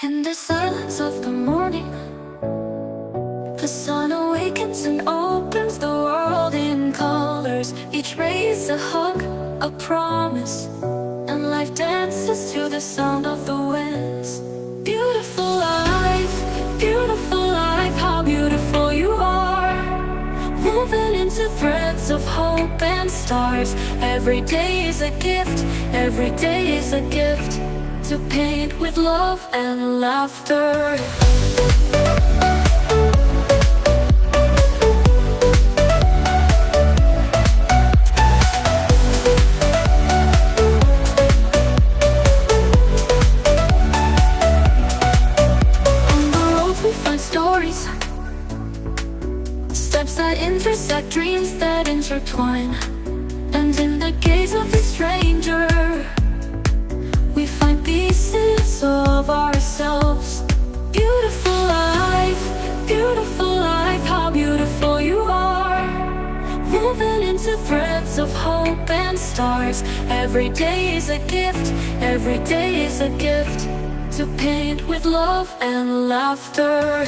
In the silence of the morning, the sun awakens and opens the world in colors. Each ray is a hug, a promise, and life dances to the sound of the winds. Beautiful life, how beautiful you are. Woven into threads of hope and stars. Every day is a gift, every day is a gift, to paint with love and laughter. On the road we find stories, steps that intersect, dreams that intertwine. And in the gaze of a stranger, we find pieces of ourselves. Beautiful life, how beautiful you are. Woven into threads of hope and stars. Every day is a gift, every day is a gift, to paint with love and laughter.